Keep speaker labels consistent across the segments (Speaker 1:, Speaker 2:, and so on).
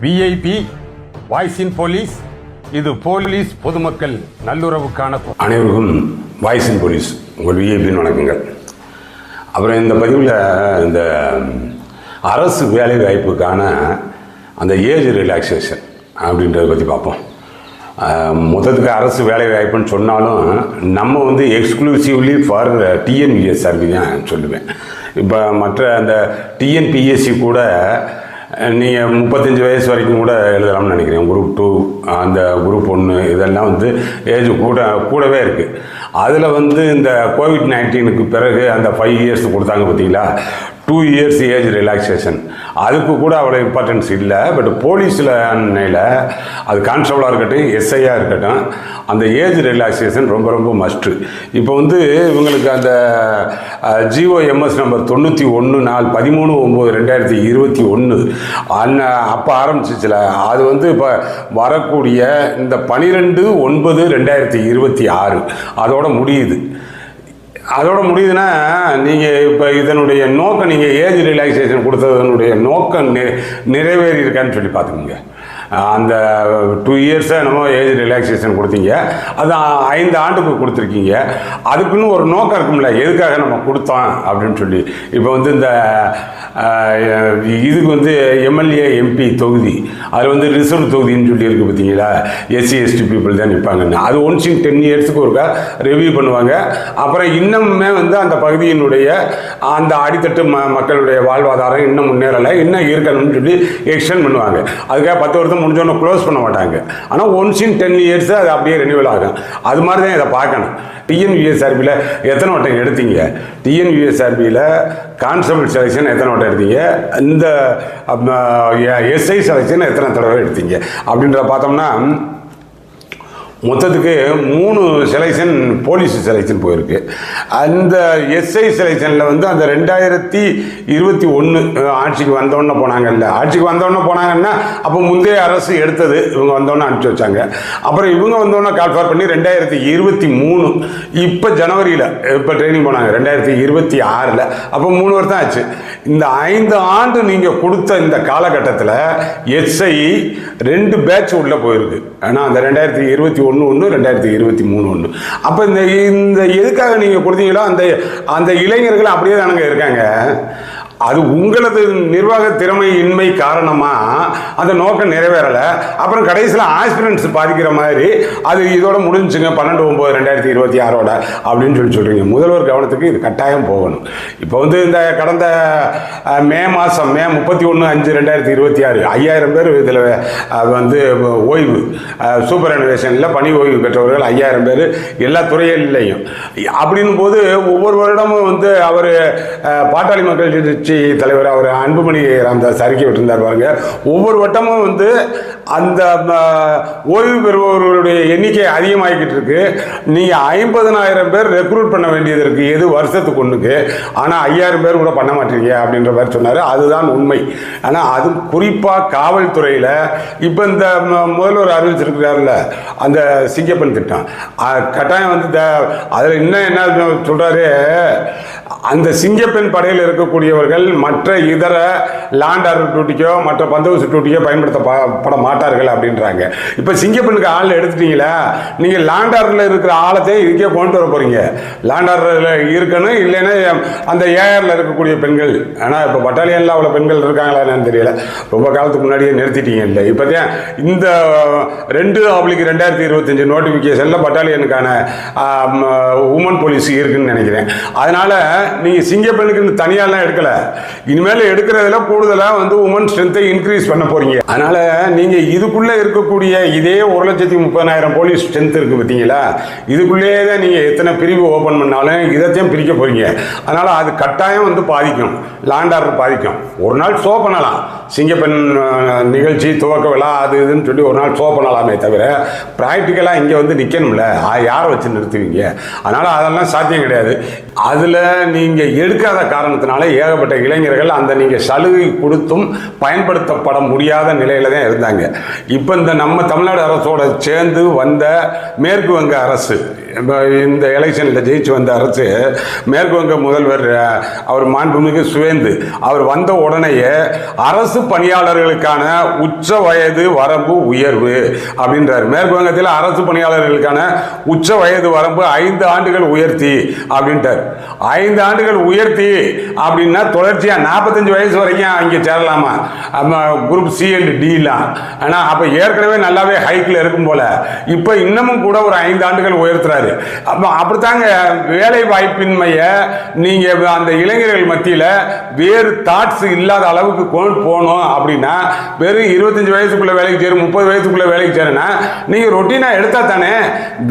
Speaker 1: VIP voice இன் police. இது police பொதுமக்கள் நல்லுறவுக்கான.
Speaker 2: அனைவருக்கும் வாய்ஸ் இன் போலீஸ் உங்கள் விஐபின்னு வணக்கங்கள். அப்புறம் இந்த பதிவில் இந்த அரசு வேலை வாய்ப்புக்கான அந்த ஏஜ் ரிலாக்ஸேஷன் அப்படின்றத பற்றி பார்ப்போம். மொத்தத்துக்கு அரசு வேலை வாய்ப்புன்னு சொன்னாலும் நம்ம வந்து எக்ஸ்க்ளூசிவ்லி ஃபார் டிஎன்பிஎஸ்ஆர்பி தான் சொல்லுவேன். இப்போ மற்ற அந்த டிஎன்பிஎஸ்சி கூட நீங்கள் 35 வயசு வரைக்கும் கூட எழுதலாம்னு நினைக்கிறேன். குரூப் 2 அந்த குரூப் 1 இதெல்லாம் வந்து ஏஜ் கூடவே இருக்குது. அதில் வந்து இந்த கோவிட்-19க்கு பிறகு அந்த 5 இயர்ஸ் கொடுத்தாங்க பார்த்தீங்களா, 2 இயர்ஸ் ஏஜ் ரிலாக்ஸேஷன். அதுக்கு கூட அவ்வளோ இம்பார்ட்டன்ஸ் இல்லை. பட் போலீஸில் அது கான்ஸ்டபிளாக இருக்கட்டும், எஸ்ஐயாக இருக்கட்டும், அந்த ஏஜ் ரிலாக்ஸேஷன் ரொம்ப ரொம்ப மஸ்ட்டு. இப்போ வந்து இவங்களுக்கு அந்த ஜிஓஎம்எஸ் நம்பர் 91 நாள் 13/9/2021 அப்போ ஆரம்பிச்சிச்சுல, அது வந்து இப்போ வரக்கூடிய இந்த 12/9/2026 அதோட முடியுதுன்னா நீங்கள் இப்போ இதனுடைய நோக்கம், நீங்கள் ஏஜ் ரிலாக்ஸேஷன் கொடுத்ததனுடைய நோக்கம் நிறைவேறி இருக்கான்னு சொல்லி பார்த்துக்கோங்க. அந்த 2 இயர்ஸை நம்ம ஏஜ் ரிலாக்ஸேஷன் கொடுத்தீங்க, அது 5 ஆண்டுக்கு கொடுத்துருக்கீங்க. அதுக்குன்னு ஒரு நோக்கம் இருக்கும்ல, எதுக்காக நம்ம கொடுத்தோம் அப்படின்னு சொல்லி. இப்போ வந்து இந்த இதுக்கு வந்து எம்எல்ஏ எம்பி தொகுதி, அதில் வந்து ரிசர்வ் தொகுதின்னு சொல்லி இருக்குது பார்த்தீங்களா, எஸ்சி எஸ்டி பீப்புள் தான் நிற்பாங்கன்னு. அது ஒன்ஸ் இன் 10 இயர்ஸுக்கு ஒருக்கா ரிவ்யூ பண்ணுவாங்க. அப்புறம் இன்னுமே வந்து அந்த பகுதியினுடைய அந்த அடித்தட்டு மக்களுடைய வாழ்வாதாரம் இன்னும் முன்னேறலை, இன்னும் இருக்கணும்னு சொல்லி எக்ஸ்டெண்ட் பண்ணுவாங்க. அதுக்காக 10 வருஷம் முடிஞ்சோன்னு க்ளோஸ் பண்ண மாட்டாங்க. ஆனால் ஒன்ஸ் இன் 10 இயர்ஸ் அது அப்படியே ரெனியூவல் ஆகும். அது மாதிரி தான் இதை பார்க்கணும். டிஎன்பிஎஸ்ஆர்பியில் எத்தனை வட்டம் எடுத்தீங்க? டிஎன்பிஎஸ்ஆர்பியில் கான்ஸ்டபிள் செலெக்ஷன் எத்தனை வட்டம் எடுத்தீங்க? இந்த எஸ்ஐ செலெக்ஷன் எத்தனை தடவை எடுத்தீங்க அப்படின்றத பார்த்தோம்னா மொத்தத்துக்கு 3 செலெக்ஷன் போலீஸ் செலெக்ஷன் போயிருக்கு. அந்த எஸ்ஐ செலெக்ஷனில் வந்து அந்த 2021 ஆட்சிக்கு வந்தோடனே போனாங்கல்ல, ஆட்சிக்கு வந்தோடனே போனாங்கன்னா அப்போ முந்தைய அரசு எடுத்தது, இவங்க வந்தோடனே அனுப்பிச்சி வச்சாங்க. அப்புறம் இவங்க வந்தோடனே கால்ஃபார் பண்ணி 2023 இப்போ ஜனவரியில் இப்போ ட்ரைனிங் போனாங்க 2026. அப்போ 3 வருஷம் ஆச்சு. இந்த 5 ஆண்டு நீங்கள் கொடுத்த இந்த காலகட்டத்தில் எஸ்ஐ 2 பேட்ச் உள்ளே போயிருக்கு. ஆனால் அந்த 2021 ஒன்று 2023 ஒன்று. அப்போ இந்த எதுக்காக நீங்கள் கொடுத்தீங்களோ அந்த இளைஞர்கள் அப்படியே தானங்க இருக்காங்க. அது உங்களது நிர்வாக திறமையின்மை காரணமாக அந்த நோக்கம் நிறைவேறலை. அப்புறம் கடைசியில் ஆஸ்பிரன்ஸ் பாதிக்கிற மாதிரி அது இதோட முடிஞ்சுங்க 12/9/2026 அப்படின்னு சொல்கிறீங்க. முதல்வர் கவனத்துக்கு இது கட்டாயம் போகணும். இப்போ வந்து இந்த கடந்த மே 31/5/2026 5000 பேர் இதில் வந்து ஓய்வு சூப்பர் அனிவேஷனில் பணி ஓய்வு பெற்றவர்கள் 5000 பேர் எல்லா துறையிலையும். அப்படின் போது ஒவ்வொரு வருடமும் வந்து அவர் பாட்டாளி மக்கள் தலைவர் அவர் அன்புமணி ராமதாஸ் அறிக்கை விட்டிருந்தார் பாருங்க. ஒவ்வொரு வட்டமும் வந்து அந்த ஓய்வு பெறுபவர்களுடைய எண்ணிக்கை அதிகமாகிக்கிட்டு இருக்கு. நீங்கள் 50,000 பேர் ரெக்ரூட் பண்ண வேண்டியது இருக்கு, எது வருஷத்துக்கு ஒன்றுக்கு. ஆனால் 5000 பேர் கூட பண்ண மாட்டீங்க அப்படின்ற மாதிரி சொன்னார். அதுதான் உண்மை. ஆனால் அது குறிப்பாக காவல்துறையில் இப்போ இந்த முதல்வர் அறிவிச்சிருக்கிறார்ல அந்த சிங்கப்பெண் திட்டம், கட்டாயம் வந்து அதில் என்ன சொல்கிறாரு, அந்த சிங்கப்பெண் படையில் இருக்கக்கூடியவர்கள் மற்ற இதர லேண்ட் ஆர்டர் டியூட்டிக்கோ மற்ற பந்தோபஸ்து டியூட்டிக்கோ பயன்படுத்தப்பட மாட்டார்கள் அப்படின்றாங்க. இப்போ சிங்கப்பெண்ணுக்கு ஆள் எடுத்துட்டீங்களா, நீங்கள் லேண்ட் ஆர்டரில் இருக்கிற ஆளத்தை இதுக்கே கொண்டு வர போகிறீங்க. லேண்ட் ஆர்டரில் இருக்கணும், இல்லைன்னா அந்த ஏஆரில் இருக்கக்கூடிய பெண்கள். ஆனால் இப்போ பட்டாலியனில் அவ்வளோ பெண்கள் இருக்காங்களா என்னன்னு தெரியல. ரொம்ப காலத்துக்கு முன்னாடியே நிறுத்திட்டீங்க. இல்லை இப்போ தான் இந்த 2/2025 நோட்டிஃபிகேஷனில் பட்டாலியனுக்கான உமன் போலீஸ் இருக்குன்னு நினைக்கிறேன். அதனால் நீங்கள் சிங்கப்பெண்ணுக்கு தனியாலாம் எடுக்கலை, இனிமேல் எடுக்கிறதுல கூடுதலாக வந்து உமன் ஸ்ட்ரென்த்தை இன்க்ரீஸ் பண்ண போகிறீங்க. அதனால் நீங்கள் இதுக்குள்ளே இருக்கக்கூடிய இதே 1,30,000 போலீஸ் ஸ்ட்ரென்த் இருக்குது பார்த்தீங்களா, இதுக்குள்ளேயே தான் நீங்கள் எத்தனை பிரிவு ஓப்பன் பண்ணாலும் இதைத்தையும் பிரிக்க போகிறீங்க. அதனால் அது கட்டாயம் வந்து பாதிக்கும், லேண்ட் ஆர்டர் பாதிக்கும். ஒரு நாள் ஷோ பண்ணலாம், சிங்கப்பெண் நிகழ்ச்சி துவக்க விழா அது இதுன்னு சொல்லி ஒரு நாள் ஷோ பண்ணலாமே தவிர ப்ராக்டிக்கலாக இங்கே வந்து நிற்கணும்ல, யாரை வச்சு நிறுத்துவீங்க? அதனால் அதெல்லாம் சாத்தியம் கிடையாது. அதில் நீங்கள் எடுக்காத காரணத்தினால ஏகப்பட்ட இளைஞர்கள் அந்த நீங்கள் சலுகை கொடுத்தும் பயன்படுத்தப்பட முடியாத நிலையில தான் இருந்தாங்க. இப்போ இந்த நம்ம தமிழ்நாடு அரசோட சேர்ந்து வந்த மேற்கு வங்க அரசு இந்த எலெக்ஷனில் ஜெயிச்சு வந்த அரசு மேற்கு வங்க முதல்வர் அவர் மாண்புமிகு சுவேந்து அவர் வந்த உடனேயே அரசு பணியாளர்களுக்கான உச்ச வயது வரம்பு உயர்வு அப்படின்றார். மேற்கு வங்கத்தில் அரசு பணியாளர்களுக்கான உச்ச வயது வரம்பு 5 ஆண்டுகள் உயர்த்தி அப்படின்ட்டார். 5 ஆண்டுகள் உயர்த்தி அப்படின்னா தொடர்ச்சியாக 45 வயசு வரைக்கும் அங்கே சேரலாமா குரூப் சி அண்ட் டிலாம். ஆனால் அப்போ ஏற்கனவே நல்லாவே ஹைக்கில் இருக்கும் போல இப்போ இன்னமும் கூட ஒரு 5 ஆண்டுகள் உயர்த்துறாரு. அப்போ அப்படித்தாங்க வேலை வாய்ப்பின்மையை நீங்கள் அந்த இளைஞர்கள் மத்தியில் வேறு தாட்ஸ் இல்லாத அளவுக்கு கொண்டு போகணும் அப்படின்னா வெறும் 25 வயசுக்குள்ள வேலைக்கு சேரும் 30 வயசுக்குள்ள வேலைக்கு சேருன்னா நீங்கள் ரொட்டீனாக எடுத்தா தானே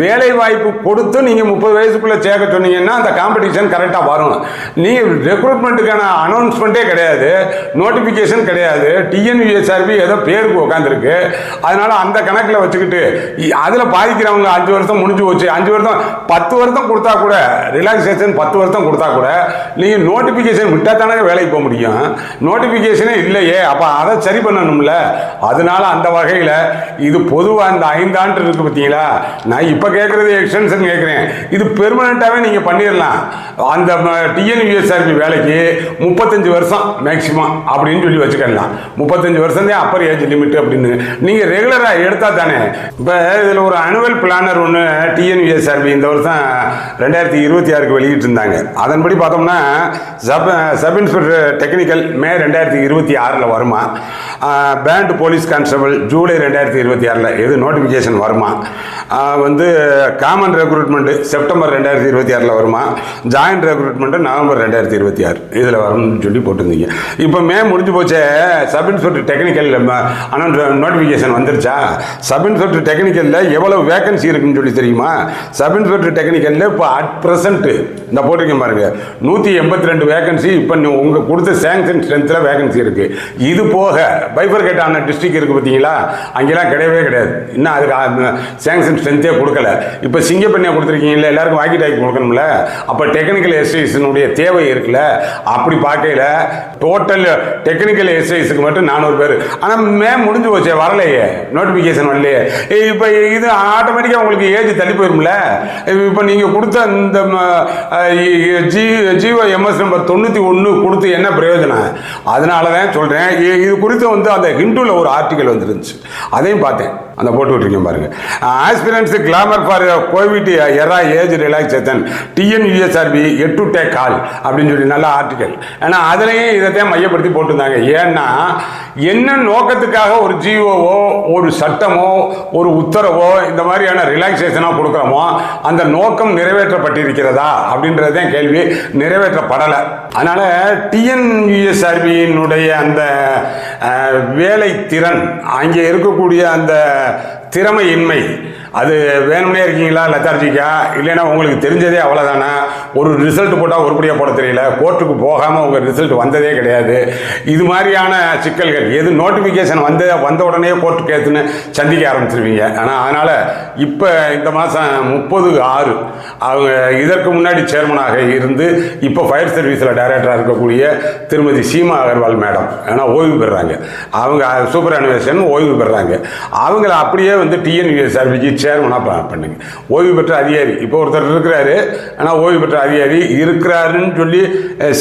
Speaker 2: வேலை வாய்ப்பு கொடுத்து நீங்கள் 30 வயசுக்குள்ள சேர்க்க சொன்னீங்கன்னா அந்த காம்படிஷன் கரெக்டாக வரும். நீங்கள் ரெக்ரூட்மெண்ட்டுக்கான அனௌன்ஸ்மெண்ட்டே கிடையாது, நோட்டிஃபிகேஷன் கிடையாது, டிஎன்யூஎஸ்ஆர்பி ஏதோ பேருக்கு உட்காந்துருக்கு. அதனால அந்த கணக்கில் வச்சுக்கிட்டு அதில் பாதிக்கிறவங்க 5 வருஷம் முடிஞ்சு போச்சு, 5 வருஷம் 10 வருஷம் கொடுத்தா கூட ரிலாக்ஸேஷன் 10 வருஷம் கொடுத்தா கூட நீங்கள் நோட்டிஃபிகேஷன் விட்டால் தானே வேலைக்கு போக முடியும். நோட்டிஃபிகேஷனே இல்லையே, அப்போ அதை சரி பண்ணணும்ல. அதனால அந்த வகையில் இது பொதுவாக இந்த 5 ஆண்டு இருக்கு பார்த்தீங்களா, நான் இப்போ கேட்குறது எக்ஸ்டென்ஷன் கேட்குறேன், இது பெர்மனண்ட்டாகவே நீங்கள் பண்ணிடலாம். அந்த டிஎன்யூஎஸ்ஆர்பி வேலைக்கு 35 வருஷம் மேக்சிமம் அப்படின்னு சொல்லி வச்சுக்கலாம். 35 வருஷம் தான் அப்பர் ஏஜ் லிமிட் அப்படின்னு நீங்கள் ரெகுலராக எடுத்தா தானே. இப்போ இதில் ஒரு அனுவல் பிளானர் ஒன்று டிஎன்யூஎஸ்ஆர்பி இந்த வருஷம் 2026க்கு வெளியிட்டு இருந்தாங்க. அதன்படி பார்த்தோம்னா சப் இன்ஸ்பெக்டர் டெக்னிக்கல் மே 2026 வருமா, பேண்ட் போலீஸ் கான்ஸ்டபிள் ஜூலை 2026 எது நோட்டிஃபிகேஷன் வருமா, காமன் ரெக்ரூட்மெண்ட் செப்டம்பர் 2026 வருமா, ஜாயின்ட் ரெக்ரூட்மெண்ட் நவம்பர் 2026 இதில் வரும்னு சொல்லி போட்டிருந்தீங்க. இப்போ மே முடிஞ்சு போச்சே, சப் இன்ஸ்பெக்டர் டெக்னிக்கல் நோட்டிஃபிகேஷன் வந்துருச்சா? சப் இன்ஸ்பெக்டர் டெக்னிக்கலில் எவ்வளவு வேகன்சி இருக்குன்னு சொல்லி தெரியுமா? சப் இன்ஸ்பெக்டர் டெக்னிக்கலில் இப்போ அட் ப்ரெசென்ட் இந்த போட்டிருக்கேன் பாருங்க 182 வேகன்சி இப்போ உங்கள் கொடுத்த சேங்ஷன் ஸ்ட்ரென்த்தில் வேகன்சி இருக்குது. இது போக பைஃபர்கேட் ஆன டிஸ்ட்ரிக்ட் இருக்குது பார்த்தீங்களா, அங்கெல்லாம் கிடையவே கிடையாது. இன்னும் அதுக்கு சேங்ஷன் ஸ்ட்ரென்த்தே கொடுக்கல. இப்போ சிங்கப்பண்ணியாக கொடுத்துருக்கீங்களா, எல்லாருக்கும் வாக்கி டாக்கி கொடுக்கணும்ல. அப்போ டெக்னிக்கல் எஸ்ஐஸினுடைய தேவை இருக்குல்ல. அப்படி பார்க்கையில் டோட்டல் டெக்னிக்கல் எஸ்ஐஸுக்கு மட்டும் 400 பேர். ஆனால் முடிஞ்சு போச்சே, வரலையே, நோட்டிஃபிகேஷன் வரலையே. இப்போ இது ஆட்டோமேட்டிக்காக உங்களுக்கு ஏஜ் தள்ளி போயிரும்ல. இப்போ நீங்கள் கொடுத்த இந்த ஜிஓஎம்எஸ் நம்பர் 91 கொடுத்து என்ன பிரயோஜனம்? அதனால தான் சொல்கிறேன். இது குறித்து அந்த ஹிந்துவில் ஒரு ஆர்டிக்கல் வந்துருந்துச்சு, அதையும் பார்த்தேன். அந்த போட்டு விட்டுருக்கேன் பாருங்க. Aspirants clamour for Covid era age relaxation TNUSRB had to take call அப்படின்னு சொல்லி நல்ல ஆர்டிக்கல். ஏன்னா அதுலேயும் இதைத்தான் மையப்படுத்தி போட்டிருந்தாங்க. ஏன்னா என்ன நோக்கத்துக்காக ஒரு ஜிஓவோ ஒரு சட்டமோ ஒரு உத்தரவோ இந்த மாதிரியான ரிலாக்ஸேஷனோ கொடுக்குறோமோ அந்த நோக்கம் நிறைவேற்றப்பட்டிருக்கிறதா அப்படின்றதான் கேள்வி. நிறைவேற்றப்படலை. அதனால டிஎன்யூஎஸ்ஆர்பியினுடைய அந்த வேலை திறன், அங்கே இருக்கக்கூடிய அந்த திறமையின்மை, அது வேணும்னே இருக்கீங்களா லெத்தார்ஜிக்கா, இல்லைன்னா உங்களுக்கு தெரிஞ்சதே அவ்வளோதானே. ஒரு ரிசல்ட் போட்டால் உருப்படியாக போட தெரியல, கோர்ட்டுக்கு போகாமல் உங்கள் ரிசல்ட் வந்ததே கிடையாது. இது மாதிரியான சிக்கல்கள் எது நோட்டிஃபிகேஷன் வந்த உடனே கோர்ட்டு கேத்துன்னு சந்திக்க ஆரம்பிச்சிருவீங்க. ஆனால் அதனால் இப்போ இந்த மாதம் 30/6 அவங்க இதற்கு முன்னாடி சேர்மனாக இருந்து இப்போ ஃபயர் சர்வீஸில் டைரக்டராக இருக்கக்கூடிய திருமதி சீமா அகர்வால் மேடம் ஏன்னா ஓய்வு பெறுறாங்க. அவங்க சூப்பர் அனிவேஷன் ஓய்வு பெறுறாங்க. அவங்கள அப்படியே டிஎன்யூஎஸ்ஆர்பிக்கு சேர்மனாக பண்ணுங்க. ஓய்வு பெற்ற அதிகாரி இப்போ ஒருத்தர் இருக்கிறாரு, ஆனால் ஓய்வு பெற்ற அதிகாரி இருக்கிறாருன்னு சொல்லி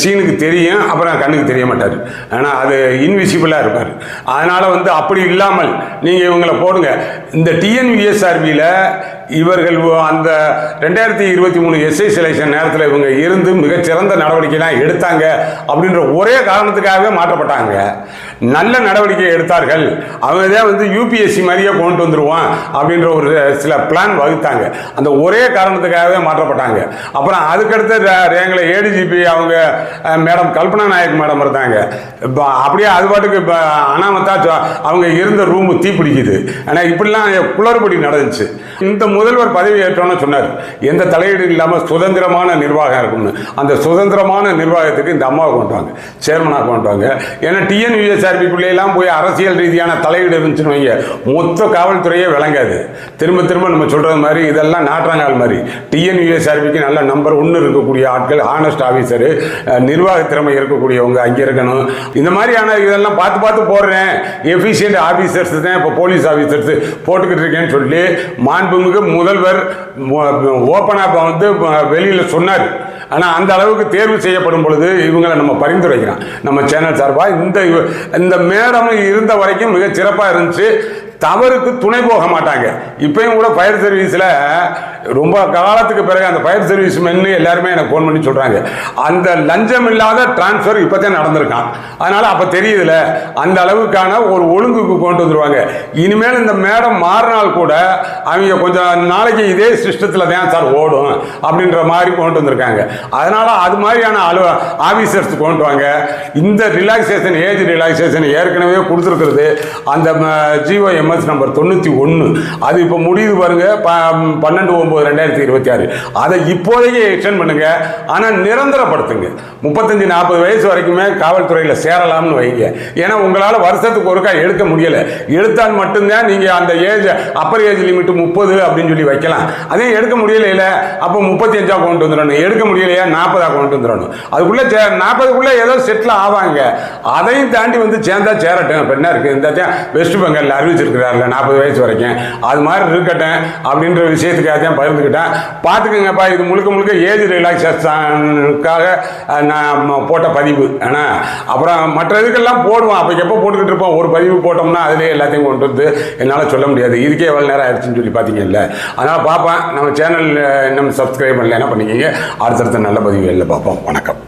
Speaker 2: சீனுக்கு தெரியும், அப்புறம் கண்ணுக்கு தெரிய மாட்டார். ஆனால் அது இன்விசிபிளாக இருப்பார். அதனால் அப்படி இல்லாமல் நீங்கள் இவங்களை போடுங்க. இந்த டிஎன்யூஎஸ்ஆர்பியில் இவர்கள் அந்த 2023 எஸ்ஐ செலெக்ஷன் நேரத்தில் இவங்க இருந்து மிகச்சிறந்த நடவடிக்கைலாம் எடுத்தாங்க அப்படின்ற ஒரே காரணத்துக்காகவே மாற்றப்பட்டாங்க. நல்ல நடவடிக்கை எடுத்தார்கள். அவங்க தான் யூபிஎஸ்சி மாதிரியே கொண்டு வந்துருவான் அப்படின்ற ஒரு சில பிளான் வகுத்தாங்க. அந்த ஒரே காரணத்துக்காகவே மாற்றப்பட்டாங்க. அப்புறம் அதுக்கடுத்து எங்களை ஏடிஜிபி அவங்க மேடம் கல்பனா நாயக் மேடம் இருந்தாங்க. அப்படியே அது பாட்டுக்கு இப்போ அனாமத்தா அவங்க இருந்த ரூமு தீப்பிடிக்குது. ஆனால் இப்படிலாம் குளறுபடி நடந்துச்சு. இந்த முதல்வர் பதவி ஏற்றோன்னு சொன்னார், எந்த தலையீடு இல்லாமல் சுதந்திரமான நிர்வாகம் இருக்கும்னு. அந்த சுதந்திரமான நிர்வாகத்துக்கு இந்த அம்மாவை கொண்டு வாங்க, சேர்மனாக கொண்டு வாங்க. ஏன்னா டிஎன்யூஎஸ்ஆர்பிக்குள்ளேயெல்லாம் போய் அரசியல் ரீதியான தலையீடு இருந்துச்சுன்னு வைங்க, மொத்த காவல்துறையே விளங்காது. திரும்ப திரும்ப திரும்ப நம்ம சொல்கிறது மாதிரி இதெல்லாம் நாற்றாங்கால் மாதிரி. டிஎன்யூஎஸ்ஆர்பிக்கு நல்ல நம்பர் 1 இருக்கக்கூடிய ஆட்கள், ஹானஸ்ட் ஆஃபீஸரு, நிர்வாக திறமை இருக்கக்கூடியவங்க அங்கே இருக்கணும். இந்த மாதிரியான இதெல்லாம் பார்த்து பார்த்து போடுறேன். எஃபிஷியன்ட் ஆஃபீஸர்ஸ் தான் இப்போ போலீஸ் ஆஃபீஸர்ஸ் போட்டுக்கிட்டு இருக்கேன்னு சொல்லி மாண்புமிகு முதல்வர் ஓப்பனாக வந்து வெளியில் சொன்னார். ஆனால் அந்த அளவுக்கு தேர்வு செய்யப்படும் பொழுது இவங்களை நம்ம பரிந்துரைக்கிறோம். நம்ம சேனல் சார்பாக இந்த மேடம் இருந்த வரைக்கும் மிக சிறப்பாக இருந்துச்சு. தவறுக்கு துணை போக மாட்டாங்க. இப்பயும் கூட ஃபயர் சர்வீஸில் ரொம்ப காலத்துக்கு பிறகு அந்த ஃபயர் சர்வீஸ் மென்னு எல்லாருமே எனக்கு ஃபோன் பண்ணி சொல்கிறாங்க, அந்த லஞ்சம் இல்லாத டிரான்ஸ்ஃபர் இப்போ தான் நடந்திருக்கான். அதனால் அப்போ தெரியுதுல, அந்த அளவுக்கான ஒரு ஒழுங்குக்கு கொண்டு வந்துடுவாங்க. இனிமேல் இந்த மேடம் மாறினால் கூட அவங்க கொஞ்சம் நாளைக்கு இதே சிஸ்டத்தில் தான் சார் ஓடும் அப்படின்ற மாதிரி கொண்டு வந்திருக்காங்க. அதனால் அது மாதிரியான ஆஃபீஸர்ஸ் கொண்டு வாங்க. இந்த ரிலாக்ஸேஷன், ஏஜ் ரிலாக்ஸேஷன் ஏற்கனவே கொடுத்துருக்கிறது அந்த GOMS நம்பர் 91. அது இப்போ முடியுது பாருங்க, 12/9/2026. அதை இப்போதைக்கு எக்ஸ்டெண்ட் பண்ணுங்க. ஆனால் நிரந்தரப்படுத்துங்க. 35-40 வயசு வரைக்குமே காவல்துறையில் சேரலாம்னு வைங்க. ஏன்னா உங்களால் வருஷத்துக்கு ஒருக்கா எடுக்க முடியலை. எடுத்தால் மட்டும்தான் நீங்கள் அந்த ஏஜ் அப்பர் ஏஜ் லிமிட் 30 அப்படின்னு சொல்லி வைக்கலாம். அதே எடுக்க முடியல, அப்போ 35 கொண்டு வந்துடணும். எடுக்க முடியலையா 40 கொண்டு வந்துடணும். அதுக்குள்ளே 40க்குள்ளே ஏதோ செட்டில் ஆவாங்க. அதையும் தாண்டி வந்து சேர்ந்தா சேரட்டும். இப்போ என்ன இருக்குது, இந்த வெஸ்ட் பெங்காலில் அறிவிச்சிருக்கிறார்கள் 40 வயசு வரைக்கும். அது மாதிரி இருக்கட்டும் அப்படின்ற விஷயத்துக்காக தான் பகிர்ந்துக்கிட்டேன். பார்த்துக்கோங்கப்பா, இது முழுக்க முழுக்க ஏஜ் ரிலாக்ஸேஷனுக்காக நான் போட்ட பதிவு. ஆனால் அப்புறம் மற்ற இதுக்கெல்லாம் போடுவோம். அப்போ எப்போ போட்டுக்கிட்டு இருப்போம், ஒரு பதிவு போட்டோம்னா அதிலே எல்லாத்தையும் கொண்டு வந்து என்னால் சொல்ல முடியாது. இதுக்கே எவ்வளோ நேரம் ஆயிடுச்சுன்னு சொல்லி பார்த்தீங்கல்ல. அதனால் பார்ப்பேன். நம்ம சேனல் இன்னும் சப்ஸ்கிரைப் பண்ணல, என்ன பண்ணிக்கிங்க. அடுத்தடுத்த நல்ல பதிவுகளில் பார்ப்போம். வணக்கம்.